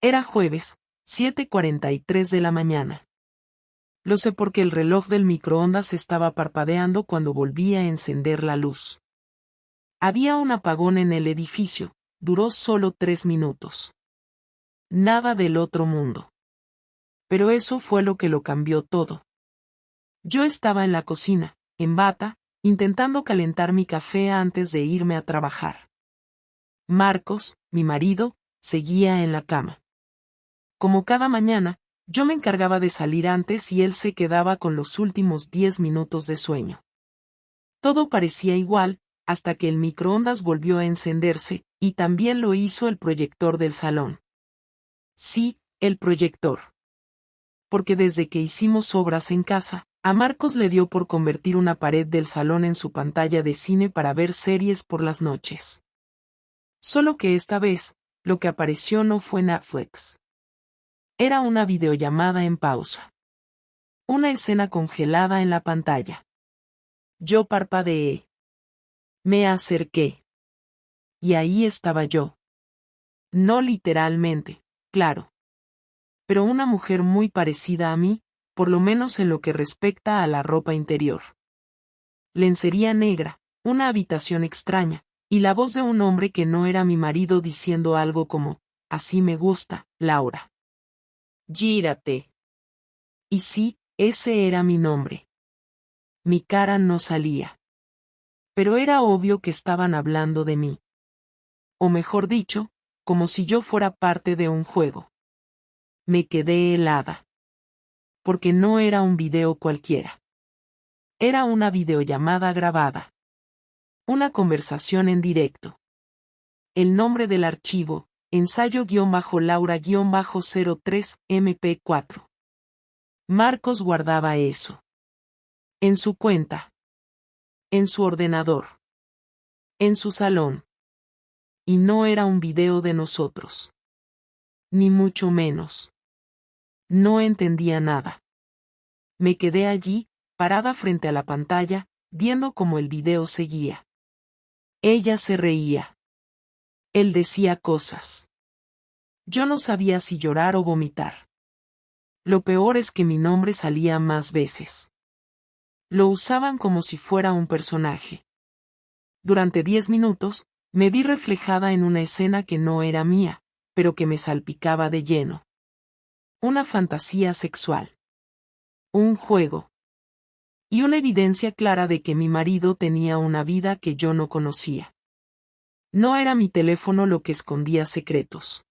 Era jueves, 7:43 de la mañana. Lo sé porque el reloj del microondas estaba parpadeando cuando volví a encender la luz. Había un apagón en el edificio, duró solo 3 minutos. Nada del otro mundo. Pero eso fue lo que lo cambió todo. Yo estaba en la cocina, en bata, intentando calentar mi café antes de irme a trabajar. Marcos, mi marido, seguía en la cama. Como cada mañana, yo me encargaba de salir antes y él se quedaba con los últimos 10 minutos de sueño. Todo parecía igual, hasta que el microondas volvió a encenderse, y también lo hizo el proyector del salón. Sí, el proyector. Porque desde que hicimos obras en casa, a Marcos le dio por convertir una pared del salón en su pantalla de cine para ver series por las noches. Solo que esta vez, lo que apareció no fue Netflix. Era una videollamada en pausa. Una escena congelada en la pantalla. Yo parpadeé. Me acerqué. Y ahí estaba yo. No literalmente, claro. Pero una mujer muy parecida a mí, por lo menos en lo que respecta a la ropa interior. Lencería negra, una habitación extraña, y la voz de un hombre que no era mi marido diciendo algo como, así me gusta, Laura. Gírate. Y sí, ese era mi nombre. Mi cara no salía. Pero era obvio que estaban hablando de mí. O mejor dicho, como si yo fuera parte de un juego. Me quedé helada. Porque no era un video cualquiera. Era una videollamada grabada. Una conversación en directo. El nombre del archivo, ensayo-laura-03-MP4. Marcos guardaba eso. En su cuenta. En su ordenador. En su salón. Y no era un video de nosotros. Ni mucho menos. No entendía nada. Me quedé allí, parada frente a la pantalla, viendo cómo el video seguía. Ella se reía. Él decía cosas. Yo no sabía si llorar o vomitar. Lo peor es que mi nombre salía más veces. Lo usaban como si fuera un personaje. Durante 10 minutos, me vi reflejada en una escena que no era mía, pero que me salpicaba de lleno. Una fantasía sexual. Un juego. Y una evidencia clara de que mi marido tenía una vida que yo no conocía. No era mi teléfono lo que escondía secretos.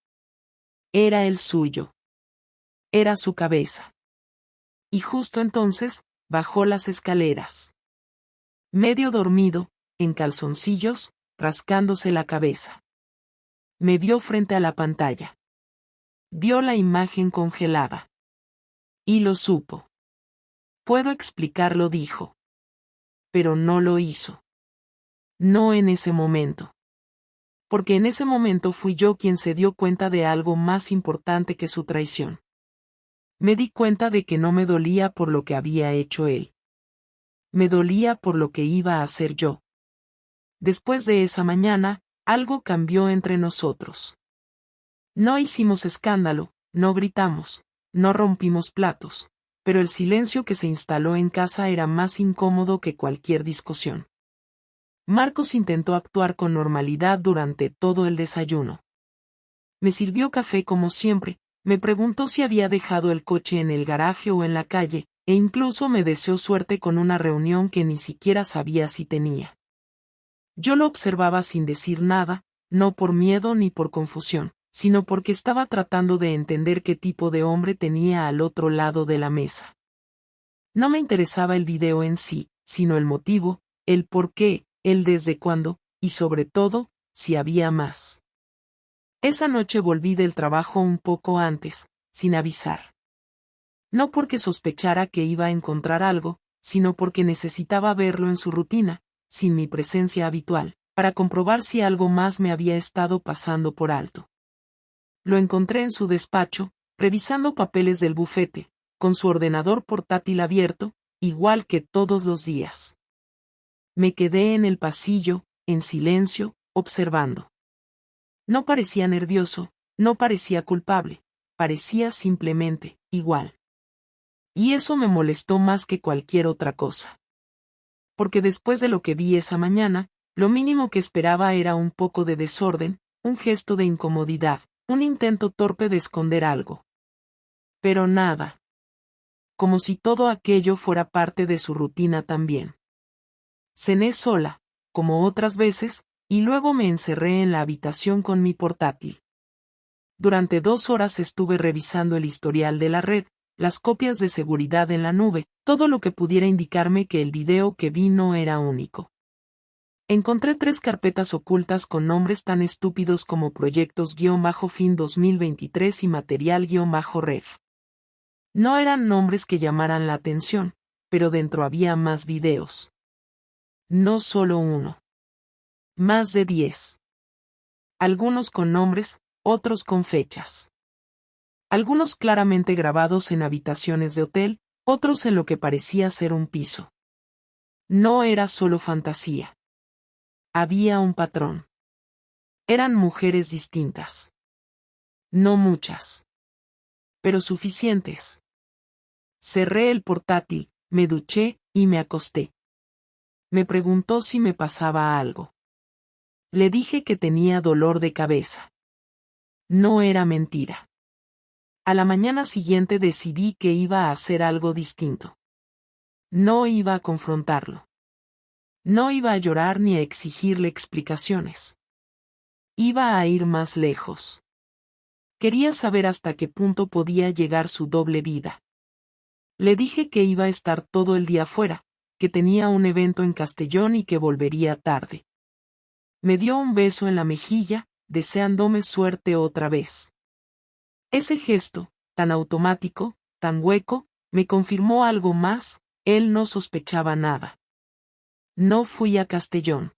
Era el suyo. Era su cabeza. Y justo entonces, bajó las escaleras. Medio dormido, en calzoncillos, rascándose la cabeza. Me vio frente a la pantalla. Vio la imagen congelada. Y lo supo. Puedo explicarlo, dijo. Pero no lo hizo. No en ese momento. Porque en ese momento fui yo quien se dio cuenta de algo más importante que su traición. Me di cuenta de que no me dolía por lo que había hecho él. Me dolía por lo que iba a hacer yo. Después de esa mañana, algo cambió entre nosotros. No hicimos escándalo, no gritamos, no rompimos platos, pero el silencio que se instaló en casa era más incómodo que cualquier discusión. Marcos intentó actuar con normalidad durante todo el desayuno. Me sirvió café como siempre, me preguntó si había dejado el coche en el garaje o en la calle, e incluso me deseó suerte con una reunión que ni siquiera sabía si tenía. Yo lo observaba sin decir nada, no por miedo ni por confusión, sino porque estaba tratando de entender qué tipo de hombre tenía al otro lado de la mesa. No me interesaba el video en sí, sino el motivo, el por qué, el desde cuándo, y sobre todo, si había más. Esa noche volví del trabajo un poco antes, sin avisar. No porque sospechara que iba a encontrar algo, sino porque necesitaba verlo en su rutina, sin mi presencia habitual, para comprobar si algo más me había estado pasando por alto. Lo encontré en su despacho, revisando papeles del bufete, con su ordenador portátil abierto, igual que todos los días. Me quedé en el pasillo, en silencio, observando. No parecía nervioso, no parecía culpable, parecía simplemente igual. Y eso me molestó más que cualquier otra cosa. Porque después de lo que vi esa mañana, lo mínimo que esperaba era un poco de desorden, un gesto de incomodidad, un intento torpe de esconder algo. Pero nada. Como si todo aquello fuera parte de su rutina también. Cené sola, como otras veces, y luego me encerré en la habitación con mi portátil. Durante 2 horas estuve revisando el historial de la red, las copias de seguridad en la nube, todo lo que pudiera indicarme que el video que vi no era único. Encontré 3 carpetas ocultas con nombres tan estúpidos como Proyectos-Fin 2023 y Material-Ref. No eran nombres que llamaran la atención, pero dentro había más videos. No solo uno. Más de 10. Algunos con nombres, otros con fechas. Algunos claramente grabados en habitaciones de hotel, otros en lo que parecía ser un piso. No era solo fantasía. Había un patrón. Eran mujeres distintas. No muchas. Pero suficientes. Cerré el portátil, me duché, y me acosté. Me preguntó si me pasaba algo. Le dije que tenía dolor de cabeza. No era mentira. A la mañana siguiente decidí que iba a hacer algo distinto. No iba a confrontarlo. No iba a llorar ni a exigirle explicaciones. Iba a ir más lejos. Quería saber hasta qué punto podía llegar su doble vida. Le dije que iba a estar todo el día fuera, que tenía un evento en Castellón y que volvería tarde. Me dio un beso en la mejilla, deseándome suerte otra vez. Ese gesto, tan automático, tan hueco, me confirmó algo más, él no sospechaba nada. No fui a Castellón.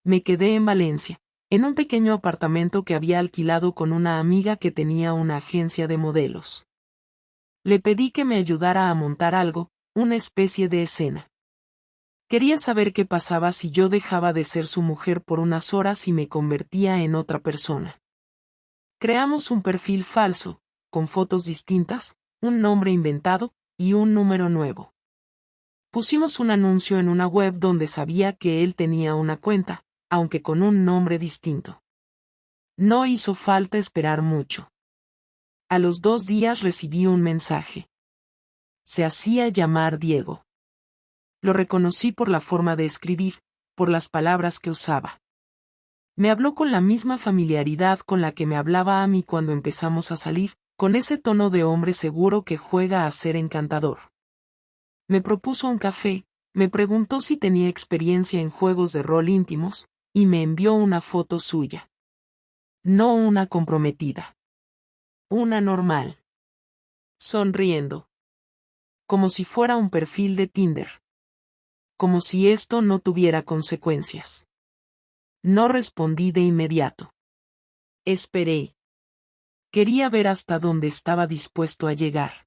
Me quedé en Valencia, en un pequeño apartamento que había alquilado con una amiga que tenía una agencia de modelos. Le pedí que me ayudara a montar algo, una especie de escena. Quería saber qué pasaba si yo dejaba de ser su mujer por unas horas y me convertía en otra persona. Creamos un perfil falso, con fotos distintas, un nombre inventado, y un número nuevo. Pusimos un anuncio en una web donde sabía que él tenía una cuenta, aunque con un nombre distinto. No hizo falta esperar mucho. A los 2 días recibí un mensaje. Se hacía llamar Diego. Lo reconocí por la forma de escribir, por las palabras que usaba. Me habló con la misma familiaridad con la que me hablaba a mí cuando empezamos a salir, con ese tono de hombre seguro que juega a ser encantador. Me propuso un café, me preguntó si tenía experiencia en juegos de rol íntimos, y me envió una foto suya. No una comprometida. Una normal. Sonriendo. Como si fuera un perfil de Tinder. Como si esto no tuviera consecuencias. No respondí de inmediato. Esperé. Quería ver hasta dónde estaba dispuesto a llegar.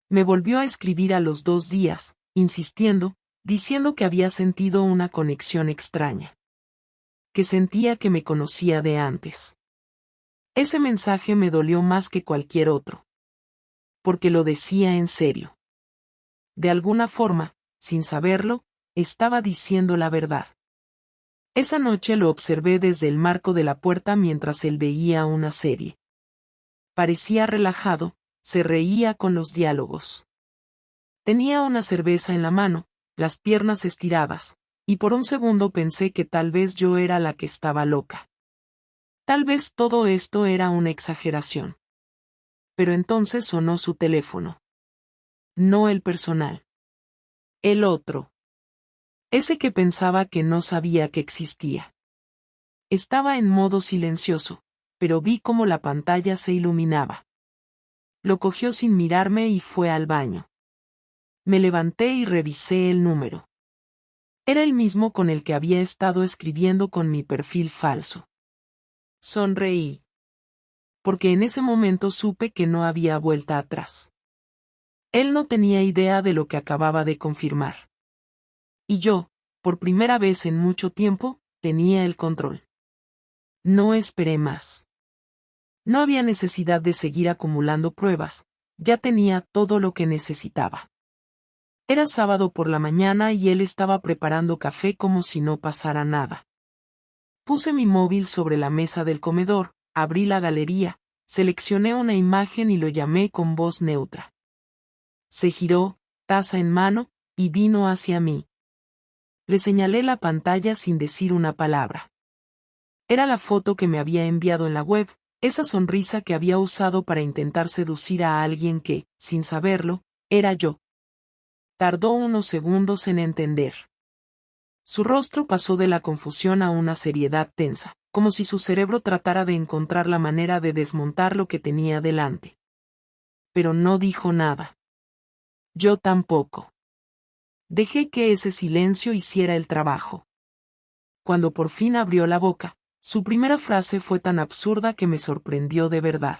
Me volvió a escribir a los 2 días, insistiendo, diciendo que había sentido una conexión extraña. Que sentía que me conocía de antes. Ese mensaje me dolió más que cualquier otro. Porque lo decía en serio. De alguna forma, sin saberlo, estaba diciendo la verdad. Esa noche lo observé desde el marco de la puerta mientras él veía una serie. Parecía relajado, se reía con los diálogos. Tenía una cerveza en la mano, las piernas estiradas, y por un segundo pensé que tal vez yo era la que estaba loca. Tal vez todo esto era una exageración. Pero entonces sonó su teléfono. No el personal. El otro. Ese que pensaba que no sabía que existía. Estaba en modo silencioso, pero vi cómo la pantalla se iluminaba. Lo cogió sin mirarme y fue al baño. Me levanté y revisé el número. Era el mismo con el que había estado escribiendo con mi perfil falso. Sonreí. Porque en ese momento supe que no había vuelta atrás. Él no tenía idea de lo que acababa de confirmar. Y yo, por primera vez en mucho tiempo, tenía el control. No esperé más. No había necesidad de seguir acumulando pruebas, ya tenía todo lo que necesitaba. Era sábado por la mañana y él estaba preparando café como si no pasara nada. Puse mi móvil sobre la mesa del comedor, abrí la galería, seleccioné una imagen y lo llamé con voz neutra. Se giró, taza en mano, y vino hacia mí. Le señalé la pantalla sin decir una palabra. Era la foto que me había enviado en la web, esa sonrisa que había usado para intentar seducir a alguien que, sin saberlo, era yo. Tardó unos segundos en entender. Su rostro pasó de la confusión a una seriedad tensa, como si su cerebro tratara de encontrar la manera de desmontar lo que tenía delante. Pero no dijo nada. Yo tampoco. Dejé que ese silencio hiciera el trabajo. Cuando por fin abrió la boca, su primera frase fue tan absurda que me sorprendió de verdad.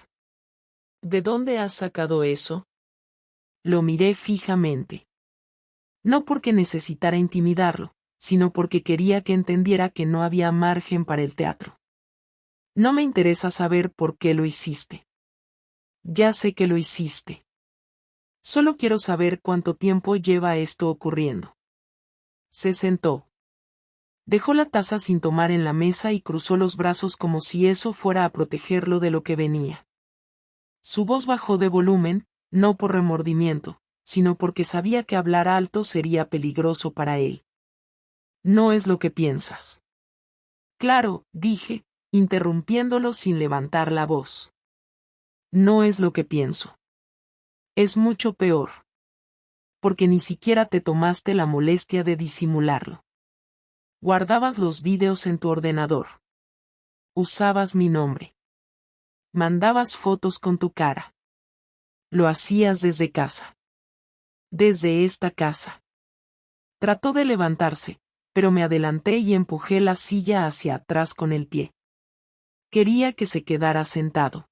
¿De dónde has sacado eso? Lo miré fijamente. No porque necesitara intimidarlo, sino porque quería que entendiera que no había margen para el teatro. No me interesa saber por qué lo hiciste. Ya sé que lo hiciste. Solo quiero saber cuánto tiempo lleva esto ocurriendo. Se sentó. Dejó la taza sin tomar en la mesa y cruzó los brazos como si eso fuera a protegerlo de lo que venía. Su voz bajó de volumen, no por remordimiento, sino porque sabía que hablar alto sería peligroso para él. No es lo que piensas. Claro, dije, interrumpiéndolo sin levantar la voz. No es lo que pienso. Es mucho peor. Porque ni siquiera te tomaste la molestia de disimularlo. Guardabas los vídeos en tu ordenador. Usabas mi nombre. Mandabas fotos con tu cara. Lo hacías desde casa. Desde esta casa. Trató de levantarse, pero me adelanté y empujé la silla hacia atrás con el pie. Quería que se quedara sentado.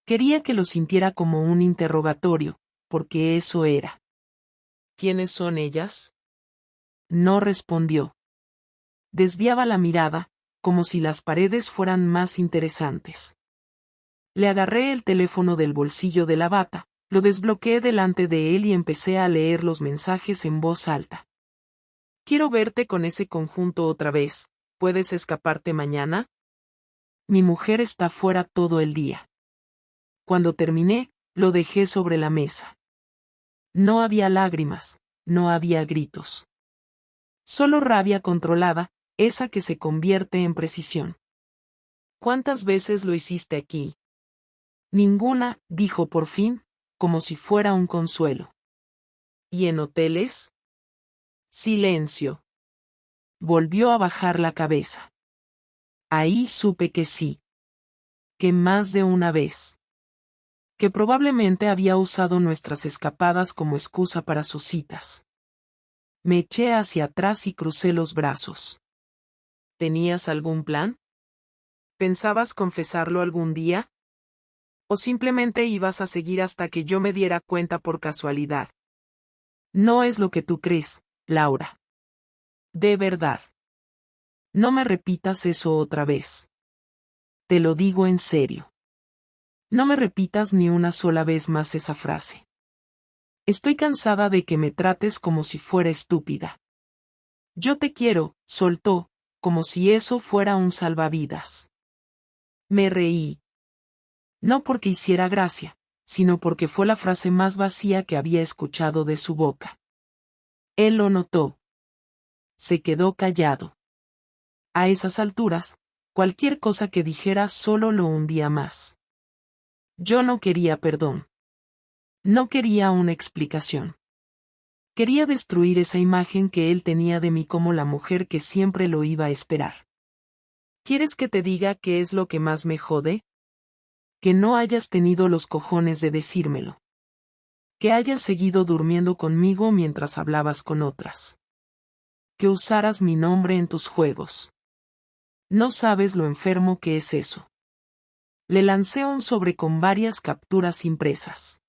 Quería que lo sintiera como un interrogatorio, porque eso era. ¿Quiénes son ellas? No respondió. Desviaba la mirada, como si las paredes fueran más interesantes. Le agarré el teléfono del bolsillo de la bata, lo desbloqueé delante de él y empecé a leer los mensajes en voz alta. Quiero verte con ese conjunto otra vez. ¿Puedes escaparte mañana? Mi mujer está fuera todo el día. Cuando terminé, lo dejé sobre la mesa. No había lágrimas, no había gritos. Solo rabia controlada, esa que se convierte en precisión. ¿Cuántas veces lo hiciste aquí? Ninguna, dijo por fin, como si fuera un consuelo. ¿Y en hoteles? Silencio. Volvió a bajar la cabeza. Ahí supe que sí. Que más de una vez. Que probablemente había usado nuestras escapadas como excusa para sus citas. Me eché hacia atrás y crucé los brazos. ¿Tenías algún plan? ¿Pensabas confesarlo algún día? ¿O simplemente ibas a seguir hasta que yo me diera cuenta por casualidad? No es lo que tú crees, Laura. De verdad. No me repitas eso otra vez. Te lo digo en serio. No me repitas ni una sola vez más esa frase. Estoy cansada de que me trates como si fuera estúpida. Yo te quiero, soltó, como si eso fuera un salvavidas. Me reí. No porque hiciera gracia, sino porque fue la frase más vacía que había escuchado de su boca. Él lo notó. Se quedó callado. A esas alturas, cualquier cosa que dijera solo lo hundía más. Yo no quería perdón. No quería una explicación. Quería destruir esa imagen que él tenía de mí como la mujer que siempre lo iba a esperar. ¿Quieres que te diga qué es lo que más me jode? Que no hayas tenido los cojones de decírmelo. Que hayas seguido durmiendo conmigo mientras hablabas con otras. Que usaras mi nombre en tus juegos. No sabes lo enfermo que es eso. Le lancé un sobre con varias capturas impresas.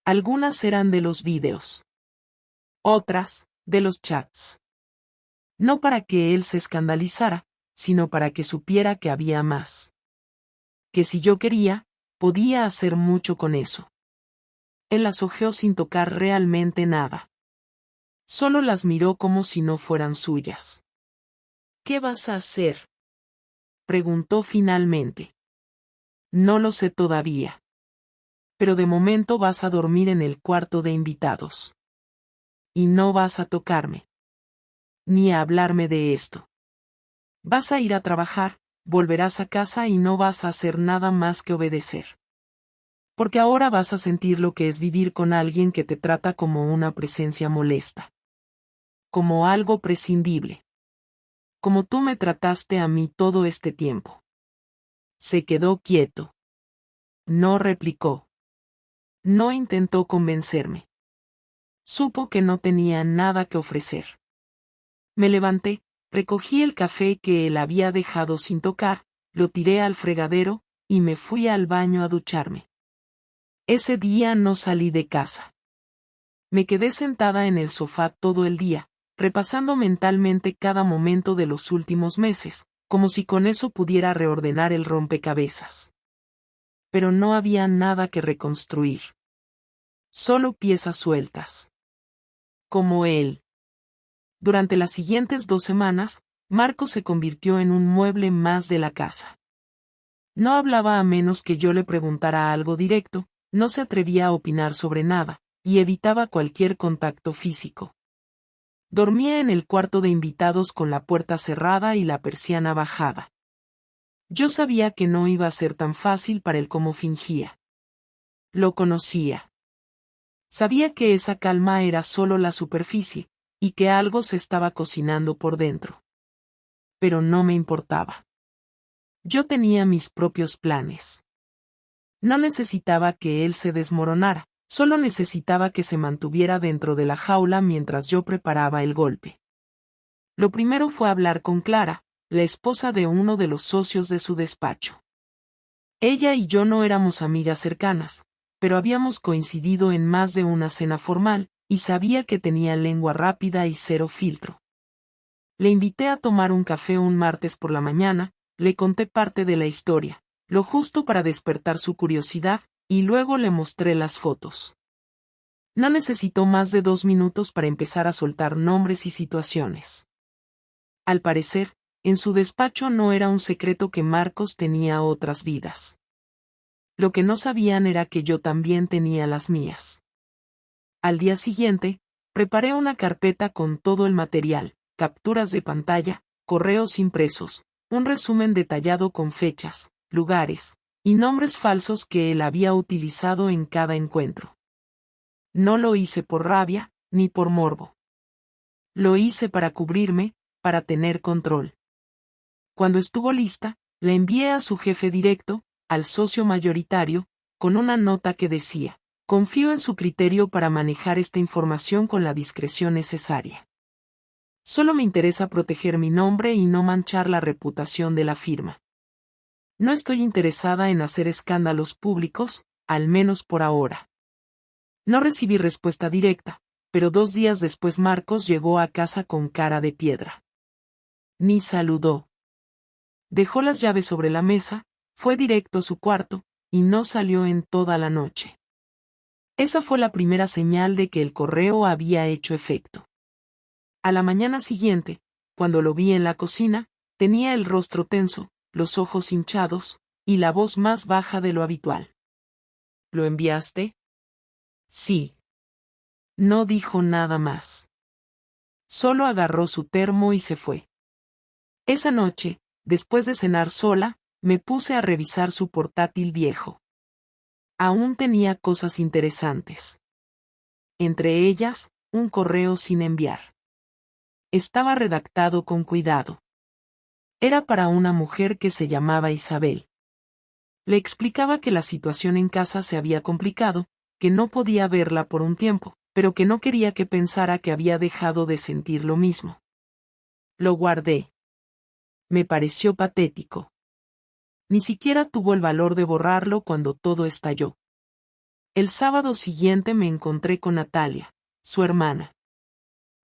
Algunas eran de los vídeos. Otras, de los chats. No para que él se escandalizara, sino para que supiera que había más. que si yo quería, podía hacer mucho con eso. Él las hojeó sin tocar realmente nada. Solo las miró como si no fueran suyas. ¿Qué vas a hacer?, preguntó finalmente. No lo sé todavía. Pero de momento vas a dormir en el cuarto de invitados. Y no vas a tocarme. Ni a hablarme de esto. Vas a ir a trabajar, volverás a casa y no vas a hacer nada más que obedecer. Porque ahora vas a sentir lo que es vivir con alguien que te trata como una presencia molesta. Como algo prescindible. Como tú me trataste a mí todo este tiempo. Se quedó quieto. No replicó. No intentó convencerme. Supo que no tenía nada que ofrecer. Me levanté, recogí el café que él había dejado sin tocar, lo tiré al fregadero, y me fui al baño a ducharme. Ese día no salí de casa. Me quedé sentada en el sofá todo el día, repasando mentalmente cada momento de los últimos meses, como si con eso pudiera reordenar el rompecabezas. Pero no había nada que reconstruir. Solo piezas sueltas. Como él. Durante las siguientes 2 semanas, Marcos se convirtió en un mueble más de la casa. No hablaba a menos que yo le preguntara algo directo, no se atrevía a opinar sobre nada, y evitaba cualquier contacto físico. Dormía en el cuarto de invitados con la puerta cerrada y la persiana bajada. Yo sabía que no iba a ser tan fácil para él como fingía. Lo conocía. Sabía que esa calma era solo la superficie, y que algo se estaba cocinando por dentro. Pero no me importaba. Yo tenía mis propios planes. No necesitaba que él se desmoronara, solo necesitaba que se mantuviera dentro de la jaula mientras yo preparaba el golpe. Lo primero fue hablar con Clara, la esposa de uno de los socios de su despacho. Ella y yo no éramos amigas cercanas, pero habíamos coincidido en más de una cena formal, y sabía que tenía lengua rápida y cero filtro. Le invité a tomar un café un martes por la mañana, le conté parte de la historia, lo justo para despertar su curiosidad, y luego le mostré las fotos. No necesitó más de 2 minutos para empezar a soltar nombres y situaciones. Al parecer, en su despacho no era un secreto que Marcos tenía otras vidas. Lo que no sabían era que yo también tenía las mías. Al día siguiente, preparé una carpeta con todo el material, capturas de pantalla, correos impresos, un resumen detallado con fechas, lugares, y nombres falsos que él había utilizado en cada encuentro. No lo hice por rabia, ni por morbo. Lo hice para cubrirme, para tener control. Cuando estuvo lista, la envié a su jefe directo, al socio mayoritario, con una nota que decía: confío en su criterio para manejar esta información con la discreción necesaria. Solo me interesa proteger mi nombre y no manchar la reputación de la firma. No estoy interesada en hacer escándalos públicos, al menos por ahora. No recibí respuesta directa, pero 2 días después Marcos llegó a casa con cara de piedra. Ni saludó. Dejó las llaves sobre la mesa, fue directo a su cuarto, y no salió en toda la noche. Esa fue la primera señal de que el correo había hecho efecto. A la mañana siguiente, cuando lo vi en la cocina, tenía el rostro tenso, los ojos hinchados, y la voz más baja de lo habitual. ¿Lo enviaste? Sí. No dijo nada más. Solo agarró su termo y se fue. Esa noche, después de cenar sola, me puse a revisar su portátil viejo. Aún tenía cosas interesantes. Entre ellas, un correo sin enviar. Estaba redactado con cuidado. Era para una mujer que se llamaba Isabel. Le explicaba que la situación en casa se había complicado, que no podía verla por un tiempo, pero que no quería que pensara que había dejado de sentir lo mismo. Lo guardé. Me pareció patético. Ni siquiera tuvo el valor de borrarlo cuando todo estalló. El sábado siguiente me encontré con Natalia, su hermana.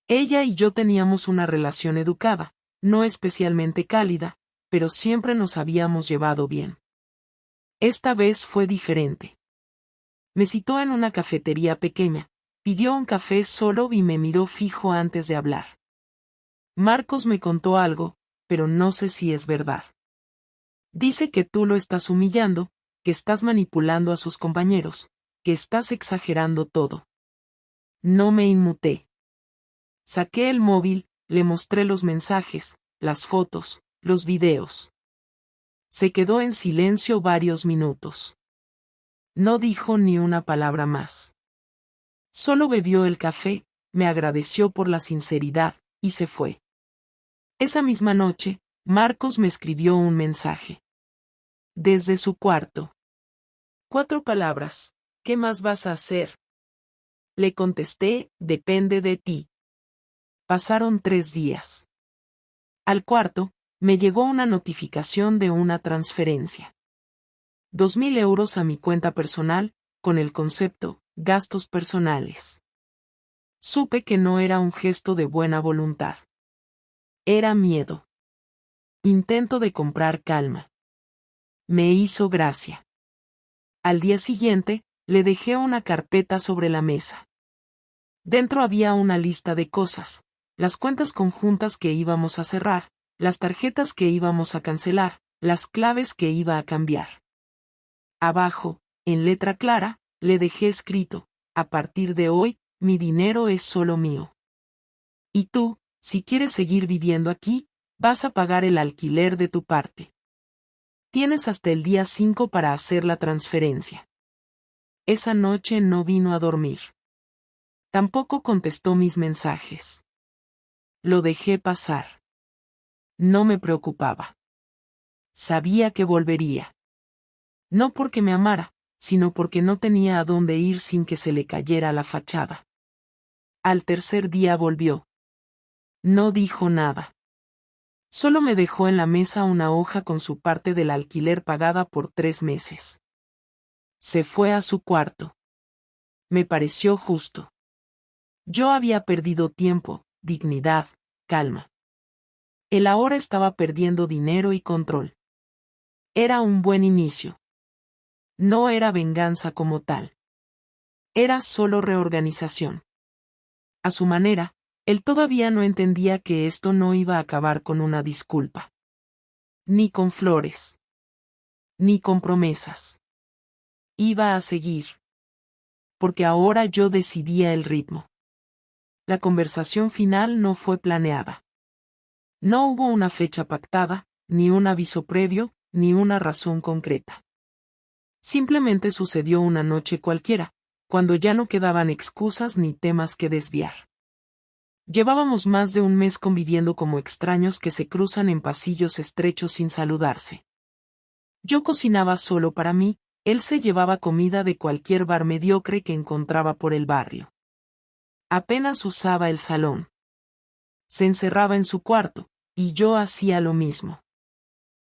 Ella y yo teníamos una relación educada, no especialmente cálida, pero siempre nos habíamos llevado bien. Esta vez fue diferente. Me citó en una cafetería pequeña, pidió un café solo y me miró fijo antes de hablar. Marcos me contó algo, pero no sé si es verdad. Dice que tú lo estás humillando, que estás manipulando a sus compañeros, que estás exagerando todo. No me inmuté. Saqué el móvil, le mostré los mensajes, las fotos, los videos. Se quedó en silencio varios minutos. No dijo ni una palabra más. Solo bebió el café, me agradeció por la sinceridad, y se fue. Esa misma noche, Marcos me escribió un mensaje. Desde su cuarto. 4 palabras. ¿Qué más vas a hacer? Le contesté, depende de ti. Pasaron 3 días. Al cuarto, me llegó una notificación de una transferencia. 2.000 euros a mi cuenta personal, con el concepto, gastos personales. Supe que no era un gesto de buena voluntad. Era miedo. Intento de comprar calma. Me hizo gracia. Al día siguiente, le dejé una carpeta sobre la mesa. Dentro había una lista de cosas, las cuentas conjuntas que íbamos a cerrar, las tarjetas que íbamos a cancelar, las claves que iba a cambiar. Abajo, en letra clara, le dejé escrito, a partir de hoy, mi dinero es solo mío. Y tú, si quieres seguir viviendo aquí, vas a pagar el alquiler de tu parte. Tienes hasta el día 5 para hacer la transferencia. Esa noche no vino a dormir. Tampoco contestó mis mensajes. Lo dejé pasar. No me preocupaba. Sabía que volvería. No porque me amara, sino porque no tenía a dónde ir sin que se le cayera la fachada. Al tercer día volvió. No dijo nada. Solo me dejó en la mesa una hoja con su parte del alquiler pagada por 3 meses. Se fue a su cuarto. Me pareció justo. Yo había perdido tiempo, dignidad, calma. Él ahora estaba perdiendo dinero y control. Era un buen inicio. No era venganza como tal. Era solo reorganización. A su manera, él todavía no entendía que esto no iba a acabar con una disculpa. Ni con flores. Ni con promesas. Iba a seguir. Porque ahora yo decidía el ritmo. La conversación final no fue planeada. No hubo una fecha pactada, ni un aviso previo, ni una razón concreta. Simplemente sucedió una noche cualquiera, cuando ya no quedaban excusas ni temas que desviar. Llevábamos más de un mes conviviendo como extraños que se cruzan en pasillos estrechos sin saludarse. Yo cocinaba solo para mí, él se llevaba comida de cualquier bar mediocre que encontraba por el barrio. Apenas usaba el salón. Se encerraba en su cuarto, y yo hacía lo mismo.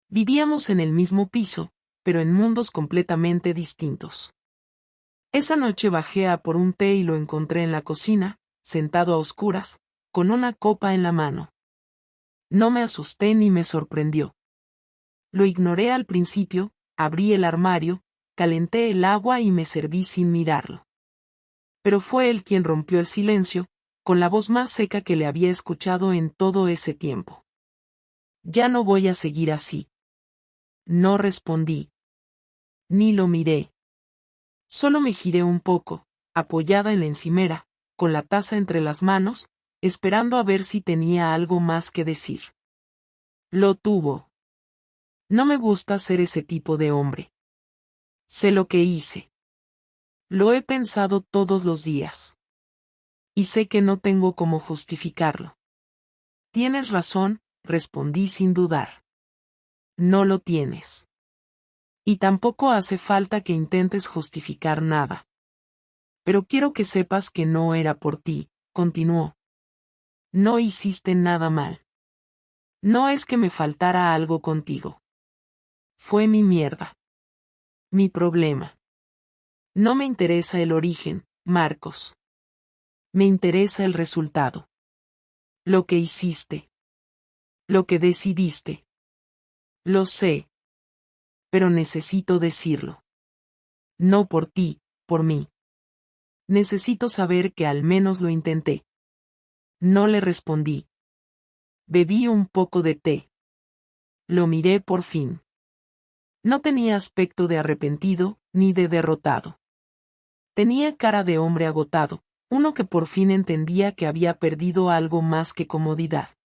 Vivíamos en el mismo piso, pero en mundos completamente distintos. Esa noche bajé a por un té y lo encontré en la cocina, sentado a oscuras, con una copa en la mano. No me asusté ni me sorprendió. Lo ignoré al principio, abrí el armario, calenté el agua y me serví sin mirarlo. Pero fue él quien rompió el silencio, con la voz más seca que le había escuchado en todo ese tiempo. Ya no voy a seguir así. No respondí. Ni lo miré. Solo me giré un poco, apoyada en la encimera, con la taza entre las manos, esperando a ver si tenía algo más que decir. Lo tuvo. No me gusta ser ese tipo de hombre. Sé lo que hice. Lo he pensado todos los días. Y sé que no tengo cómo justificarlo. Tienes razón, respondí sin dudar. No lo tienes. Y tampoco hace falta que intentes justificar nada. Pero quiero que sepas que no era por ti, continuó. No hiciste nada mal. No es que me faltara algo contigo. Fue mi mierda. Mi problema. No me interesa el origen, Marcos. Me interesa el resultado. Lo que hiciste. Lo que decidiste. Lo sé. Pero necesito decirlo. No por ti, por mí. Necesito saber que al menos lo intenté. No le respondí. Bebí un poco de té. Lo miré por fin. No tenía aspecto de arrepentido, ni de derrotado. Tenía cara de hombre agotado, uno que por fin entendía que había perdido algo más que comodidad.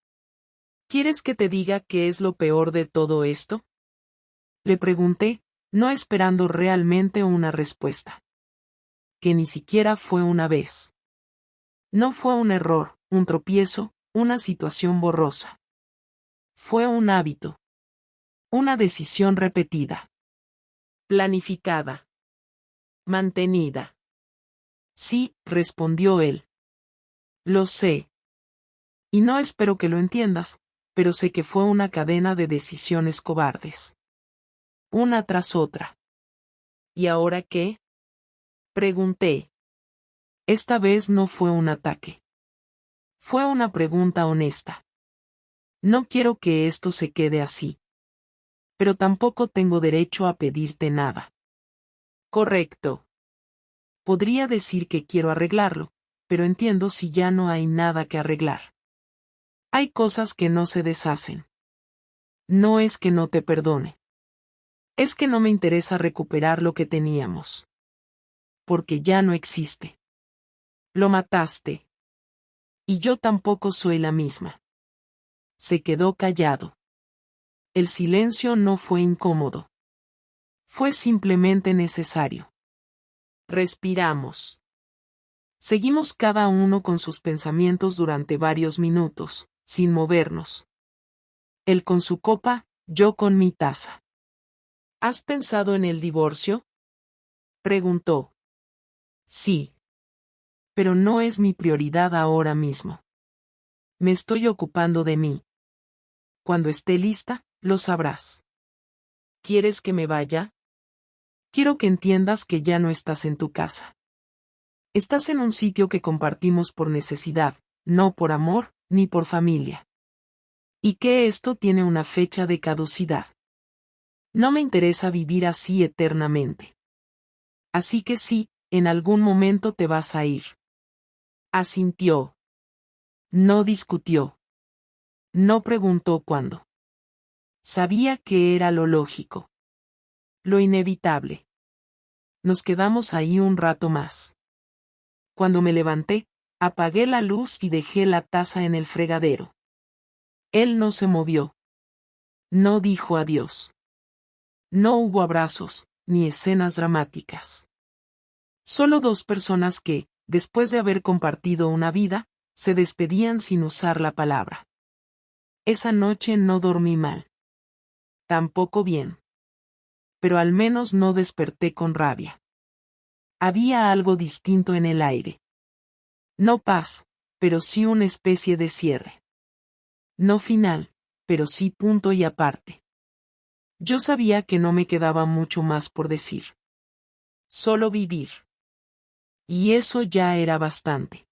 ¿Quieres que te diga qué es lo peor de todo esto? Le pregunté, no esperando realmente una respuesta. Que ni siquiera fue una vez. No fue un error, un tropiezo, una situación borrosa. Fue un hábito. Una decisión repetida. Planificada. Mantenida. Sí, respondió él. Lo sé. Y no espero que lo entiendas, pero sé que fue una cadena de decisiones cobardes. Una tras otra. ¿Y ahora qué? Pregunté. Esta vez no fue un ataque. Fue una pregunta honesta. No quiero que esto se quede así. Pero tampoco tengo derecho a pedirte nada. Correcto. Podría decir que quiero arreglarlo, pero entiendo si ya no hay nada que arreglar. Hay cosas que no se deshacen. No es que no te perdone. Es que no me interesa recuperar lo que teníamos. Porque ya no existe. Lo mataste. Y yo tampoco soy la misma. Se quedó callado. El silencio no fue incómodo. Fue simplemente necesario. Respiramos. Seguimos cada uno con sus pensamientos durante varios minutos, sin movernos. Él con su copa, yo con mi taza. ¿Has pensado en el divorcio? Preguntó. Sí. Pero no es mi prioridad ahora mismo. Me estoy ocupando de mí. Cuando esté lista, lo sabrás. ¿Quieres que me vaya? Quiero que entiendas que ya no estás en tu casa. Estás en un sitio que compartimos por necesidad, no por amor, ni por familia. Y que esto tiene una fecha de caducidad. No me interesa vivir así eternamente. Así que sí, en algún momento te vas a ir. Asintió. No discutió. No preguntó cuándo. Sabía que era lo lógico. Lo inevitable. Nos quedamos ahí un rato más. Cuando me levanté, apagué la luz y dejé la taza en el fregadero. Él no se movió. No dijo adiós. No hubo abrazos, ni escenas dramáticas. Solo dos personas que, después de haber compartido una vida, se despedían sin usar la palabra. Esa noche no dormí mal. Tampoco bien. Pero al menos no desperté con rabia. Había algo distinto en el aire. No paz, pero sí una especie de cierre. No final, pero sí punto y aparte. Yo sabía que no me quedaba mucho más por decir. Solo vivir. Y eso ya era bastante.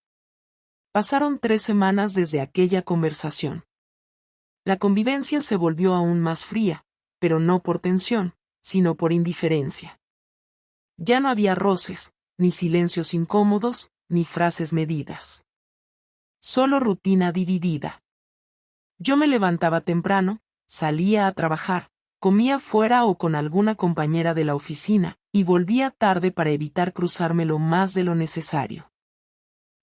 Pasaron 3 semanas desde aquella conversación. La convivencia se volvió aún más fría, pero no por tensión, sino por indiferencia. Ya no había roces, ni silencios incómodos, ni frases medidas. Solo rutina dividida. Yo me levantaba temprano, salía a trabajar, comía fuera o con alguna compañera de la oficina, y volvía tarde para evitar cruzármelo más de lo necesario.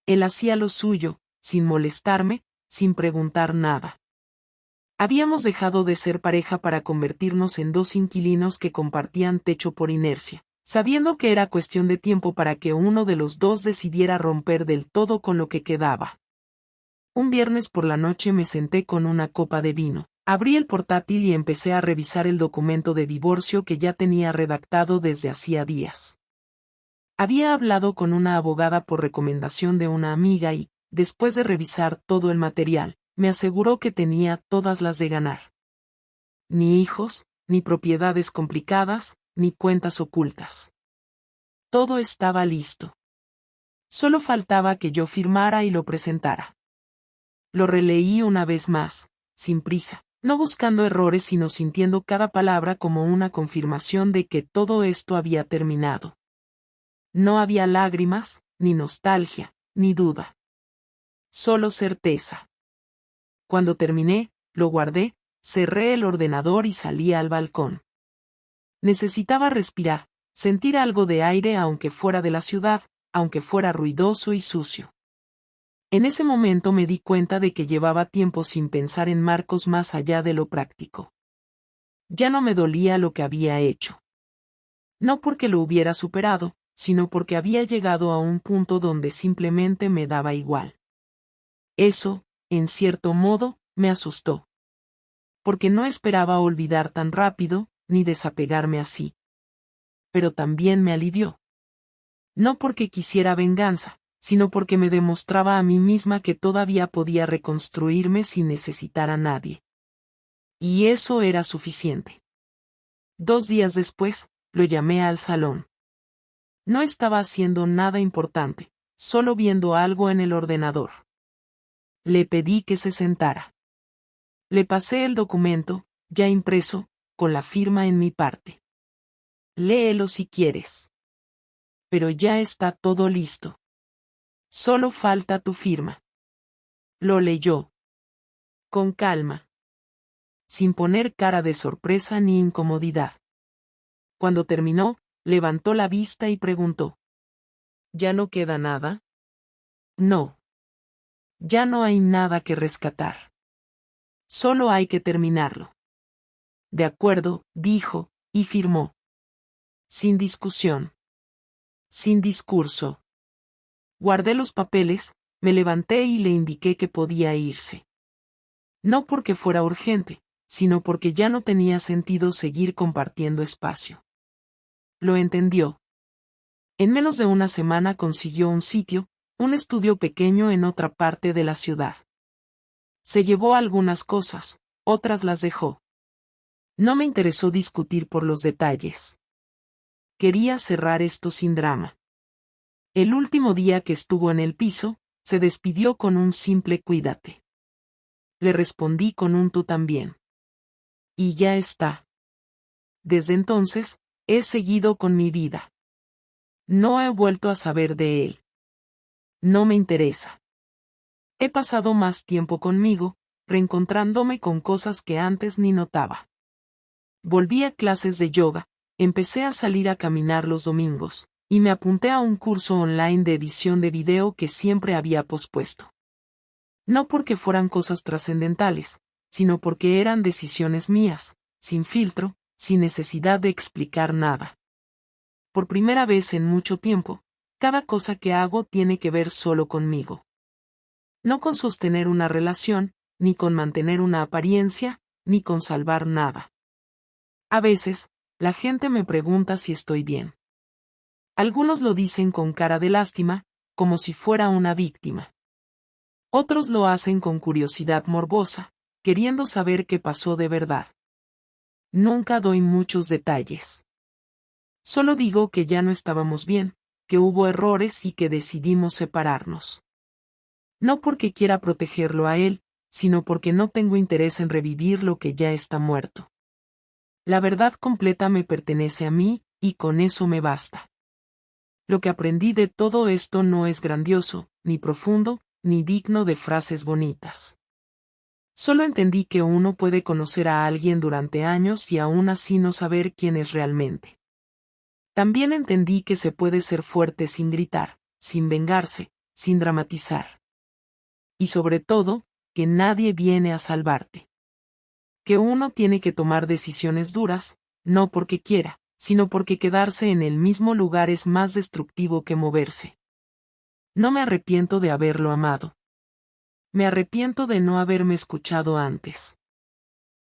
Él hacía lo suyo, sin molestarme, sin preguntar nada. Habíamos dejado de ser pareja para convertirnos en dos inquilinos que compartían techo por inercia, sabiendo que era cuestión de tiempo para que uno de los dos decidiera romper del todo con lo que quedaba. Un viernes por la noche me senté con una copa de vino, abrí el portátil y empecé a revisar el documento de divorcio que ya tenía redactado desde hacía días. Había hablado con una abogada por recomendación de una amiga y, después de revisar todo el material, me aseguró que tenía todas las de ganar. Ni hijos, ni propiedades complicadas, ni cuentas ocultas. Todo estaba listo. Solo faltaba que yo firmara y lo presentara. Lo releí una vez más, sin prisa, No buscando errores sino sintiendo cada palabra como una confirmación de que todo esto había terminado. No había lágrimas, ni nostalgia, ni duda. Solo certeza. Cuando terminé, lo guardé, cerré el ordenador y salí al balcón. Necesitaba respirar, sentir algo de aire aunque fuera de la ciudad, aunque fuera ruidoso y sucio. En ese momento me di cuenta de que llevaba tiempo sin pensar en Marcos más allá de lo práctico. Ya no me dolía lo que había hecho. No porque lo hubiera superado, sino porque había llegado a un punto donde simplemente me daba igual. Eso, en cierto modo, me asustó. Porque no esperaba olvidar tan rápido, ni desapegarme así. Pero también me alivió. No porque quisiera venganza, sino porque me demostraba a mí misma que todavía podía reconstruirme sin necesitar a nadie. Y eso era suficiente. 2 días después, lo llamé al salón. No estaba haciendo nada importante, solo viendo algo en el ordenador. Le pedí que se sentara. Le pasé el documento, ya impreso, con la firma en mi parte. Léelo si quieres. Pero ya está todo listo. Solo falta tu firma. Lo leyó. Con calma. Sin poner cara de sorpresa ni incomodidad. Cuando terminó, levantó la vista y preguntó. ¿Ya no queda nada? No. Ya no hay nada que rescatar. Solo hay que terminarlo. De acuerdo, dijo, y firmó. Sin discusión. Sin discurso. Guardé los papeles, me levanté y le indiqué que podía irse. No porque fuera urgente, sino porque ya no tenía sentido seguir compartiendo espacio. Lo entendió. En menos de una semana consiguió un sitio, un estudio pequeño en otra parte de la ciudad. Se llevó algunas cosas, otras las dejó. No me interesó discutir por los detalles. Quería cerrar esto sin drama. El último día que estuvo en el piso, se despidió con un simple cuídate. Le respondí con un tú también. Y ya está. Desde entonces, he seguido con mi vida. No he vuelto a saber de él. No me interesa. He pasado más tiempo conmigo, reencontrándome con cosas que antes ni notaba. Volví a clases de yoga, empecé a salir a caminar los domingos, y me apunté a un curso online de edición de video que siempre había pospuesto. No porque fueran cosas trascendentales, sino porque eran decisiones mías, sin filtro, sin necesidad de explicar nada. Por primera vez en mucho tiempo, cada cosa que hago tiene que ver solo conmigo. No con sostener una relación, ni con mantener una apariencia, ni con salvar nada. A veces, la gente me pregunta si estoy bien. Algunos lo dicen con cara de lástima, como si fuera una víctima. Otros lo hacen con curiosidad morbosa, queriendo saber qué pasó de verdad. Nunca doy muchos detalles. Solo digo que ya no estábamos bien, que hubo errores y que decidimos separarnos. No porque quiera protegerlo a él, sino porque no tengo interés en revivir lo que ya está muerto. La verdad completa me pertenece a mí, y con eso me basta. Lo que aprendí de todo esto no es grandioso, ni profundo, ni digno de frases bonitas. Solo entendí que uno puede conocer a alguien durante años y aún así no saber quién es realmente. También entendí que se puede ser fuerte sin gritar, sin vengarse, sin dramatizar. Y sobre todo, que nadie viene a salvarte. Que uno tiene que tomar decisiones duras, no porque quiera, sino porque quedarse en el mismo lugar es más destructivo que moverse. No me arrepiento de haberlo amado. Me arrepiento de no haberme escuchado antes.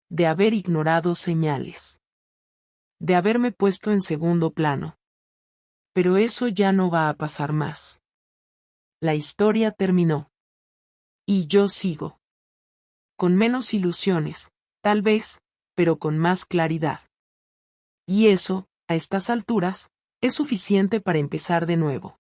De haber ignorado señales. De haberme puesto en segundo plano. Pero eso ya no va a pasar más. La historia terminó. Y yo sigo. Con menos ilusiones, tal vez, pero con más claridad. Y eso, a estas alturas, es suficiente para empezar de nuevo.